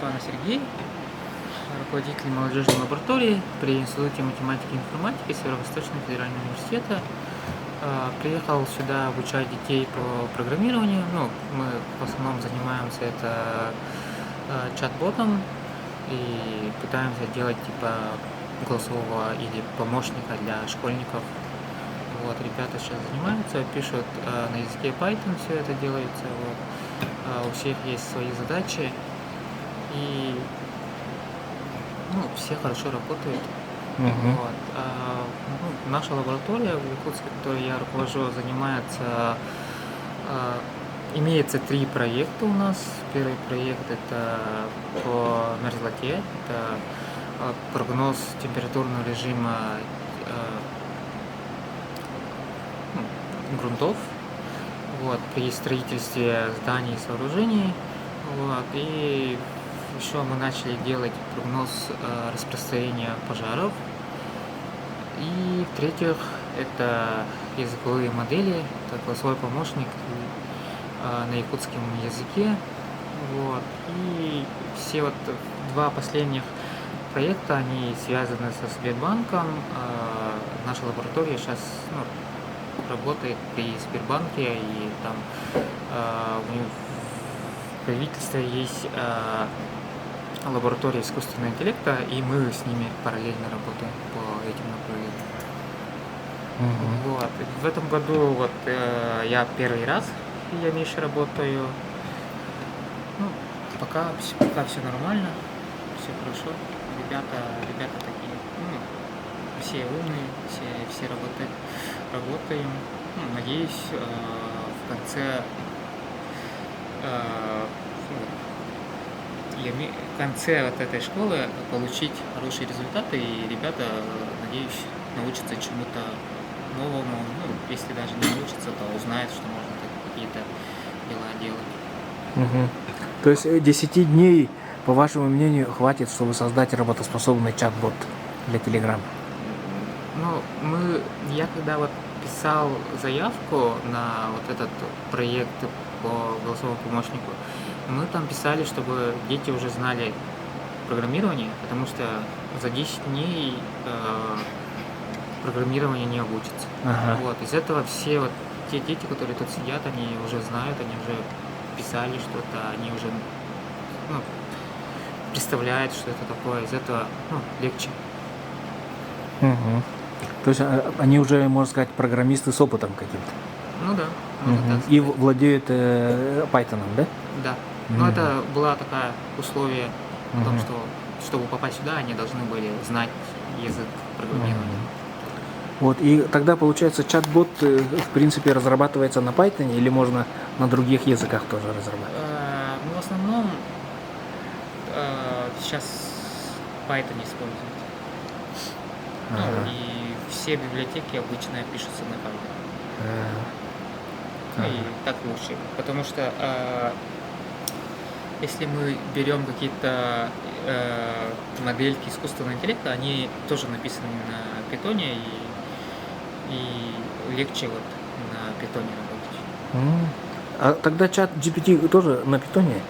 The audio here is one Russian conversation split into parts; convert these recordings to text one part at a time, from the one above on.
Степанов Сергей, руководитель молодежной лаборатории при Институте математики и информатики Северо-Восточного федерального университета. Приехал сюда обучать детей по программированию. Мы в основном занимаемся это чат-ботом и пытаемся делать типа голосового или помощника для школьников. Вот, ребята сейчас занимаются, пишут на языке Python, все это делается. Вот. У всех есть свои задачи, и все хорошо работают. Вот. Наша лаборатория в Якутске, которой я руковожу, имеется 3 проекта у нас. Первый проект это по мерзлоте, это прогноз температурного режима грунтов при строительстве зданий и сооружений. И еще мы начали делать прогноз распространения пожаров. И в-третьих, это языковые модели, это голосовой помощник на якутском языке. И все 2 последних проекта, они связаны со Сбербанком. Наша лаборатория сейчас работает при Сбербанке, и там в правительстве есть лаборатория искусственного интеллекта, и мы с ними параллельно работаем по этим направлениям. В этом году я первый раз я меньше работаю. Пока все нормально, все хорошо. Ребята такие, все умные, все работаем. Надеюсь, в конце этой школы получить хорошие результаты, и ребята, надеюсь, научатся чему-то новому. Если даже не научатся, то узнают, что можно какие-то дела делать. То есть 10 дней, по вашему мнению, хватит, чтобы создать работоспособный чат-бот для Telegram? Я когда писал заявку на этот проект по голосовому помощнику, мы там писали, чтобы дети уже знали программирование, потому что за 10 дней программирование не обучится. Из этого все те дети, которые тут сидят, они уже знают, они уже писали что-то, они уже представляют, что это такое. Из этого легче. То есть они уже, можно сказать, программисты с опытом каким-то? Да. И владеют Python, да? Да. Но это было такое условие о том, что чтобы попасть сюда, они должны были знать язык программирования. И тогда, получается, чат-бот, в принципе, разрабатывается на Python или можно на других языках тоже разрабатывать? В основном сейчас Python используют. И все библиотеки обычно пишутся на Python. И так лучше. Потому что если мы берем какие-то модельки искусственного интеллекта, они тоже написаны на питоне, и легче на питоне работать. А тогда чат GPT тоже на питоне?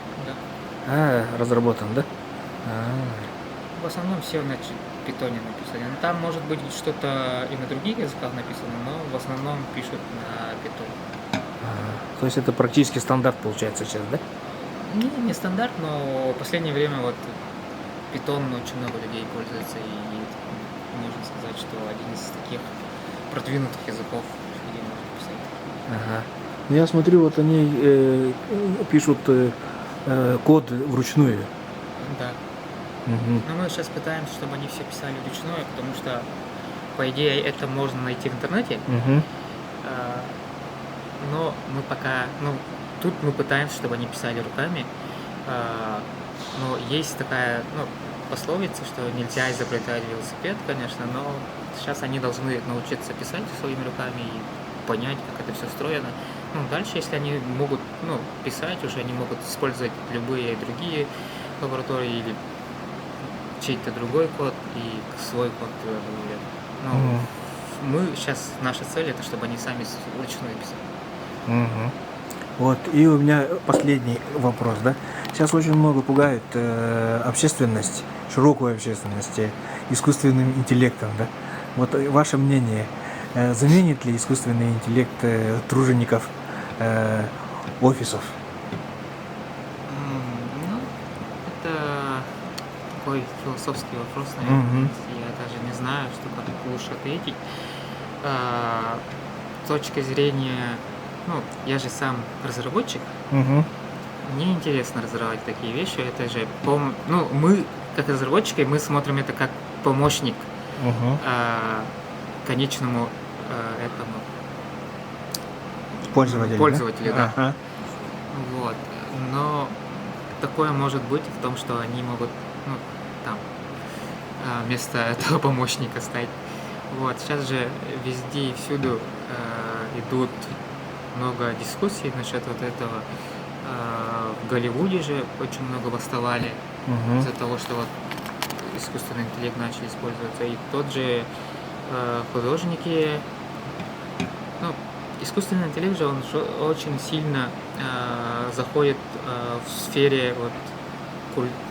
Да. Разработан, да? В основном все на питоне написано. Там может быть что-то и на других языках написано, но в основном пишут на питоне. То есть это практически стандарт получается сейчас, да? Не стандарт, но в последнее время питон очень много людей пользуется, и можно сказать, что один из таких продвинутых языков, где можно писать. Я смотрю, они пишут код вручную. Да. Но мы сейчас пытаемся, чтобы они все писали вручную, потому что, по идее, это можно найти в интернете. Но мы пока, тут мы пытаемся, чтобы они писали руками. Но есть такая, пословица, что нельзя изобретать велосипед, конечно, но сейчас они должны научиться писать своими руками и понять, как это все устроено. Дальше, если они могут писать, уже они могут использовать любые другие лаборатории или чей-то другой код и свой код добавлять. Наша цель это, чтобы они сами вручную писали. И у меня последний вопрос, да? Сейчас очень много пугает общественность, широкую общественность искусственным интеллектом, да? Вот ваше мнение, заменит ли искусственный интеллект тружеников офисов? Ну, это такой философский вопрос, наверное. Мгм. Я даже не знаю, что как лучше ответить. С точки зрения, ну, я же сам разработчик, Мгм. мне интересно разрабатывать такие вещи. Это же, ну, мы, как разработчики, мы смотрим это как помощник Мгм. конечному этому Пользователи, пользователю, да. Ага. Вот. Но такое может быть в том, что они могут, ну, там, вместо этого помощника стать. Вот. Сейчас же везде и всюду идут много дискуссий насчет вот этого. В Голливуде же очень много восставали Мгм. из-за того, что вот искусственный интеллект начали использоваться. И тот же художники, ну, искусственный интеллект же, он очень сильно заходит в сфере вот,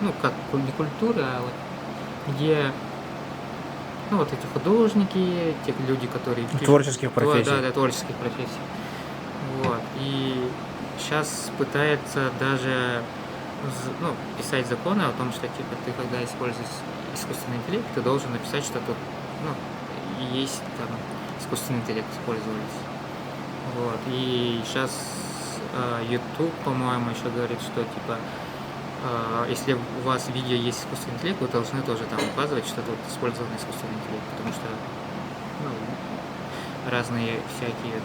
ну, как не культуры, а вот где, ну, вот эти художники, те люди, которые Творческих профессий. Да, творческих профессий. Вот. И сейчас пытается даже ну, писать законы о том, что типа ты когда используешь искусственный интеллект, ты должен написать, что тут, ну, есть там искусственный интеллект использовались. Вот. И сейчас YouTube, по-моему, еще говорит, что типа если у вас в видео есть искусственный интеллект, вы должны тоже там указывать, что тут использован искусственный интеллект, потому что, ну, разные всякие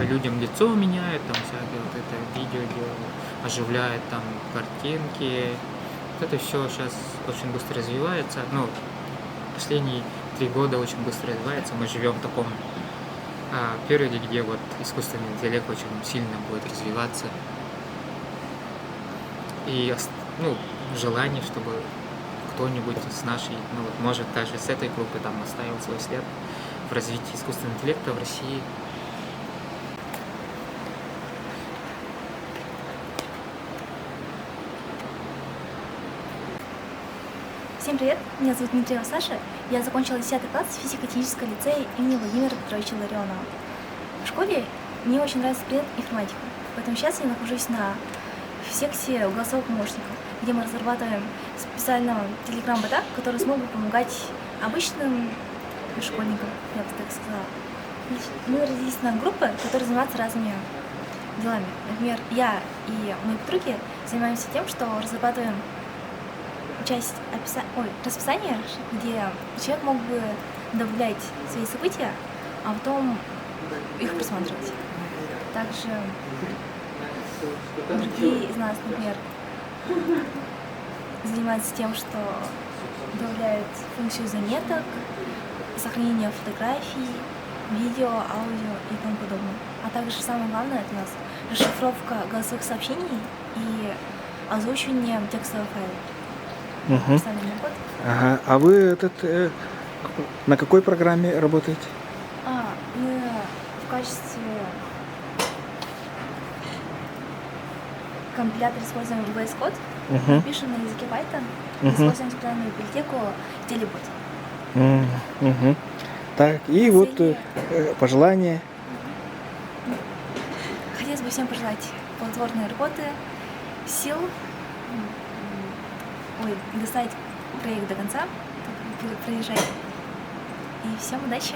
людям лицо меняют, там всякие вот это видео делают, оживляют там картинки. Вот это все сейчас очень быстро развивается. Ну, последние 3 года очень быстро развивается. Мы живем в таком периоде, где вот искусственный интеллект очень сильно будет развиваться. И ну, желание, чтобы кто-нибудь с нашей, ну вот, может, даже с этой группы там оставил свой след в развитии искусственного интеллекта в России. Всем привет, меня зовут Дмитриева Саша, я закончила 10 класс физико-технического лицея имени Владимира Петровича Ларионова. В школе мне очень нравится предмет информатика, поэтому сейчас я нахожусь в секции голосового помощника, где мы разрабатываем специального телеграм-бота, который смог бы помогать обычным школьникам, я бы так сказала. Мы разделились на группы, которые занимаются разными делами. Например, я и мои подруги занимаемся тем, что разрабатываем часть расписания, где человек мог бы добавлять свои события, а потом их просматривать. Также другие из нас, например, занимаются тем, что добавляют функцию заметок, сохранение фотографий, видео, аудио и тому подобное. А также самое главное это у нас расшифровка голосовых сообщений и озвучивание текстового файла. Мгм. Ага. А вы на какой программе работаете? Мы в качестве компилятора используем VS Code, Мгм. пишем на языке Python, Мгм. используем специальную библиотеку Telebot. Мгм. Так, и вот пожелания. Хотелось бы всем пожелать плодотворной работы, сил, доставить проект до конца, проезжать. И всем удачи!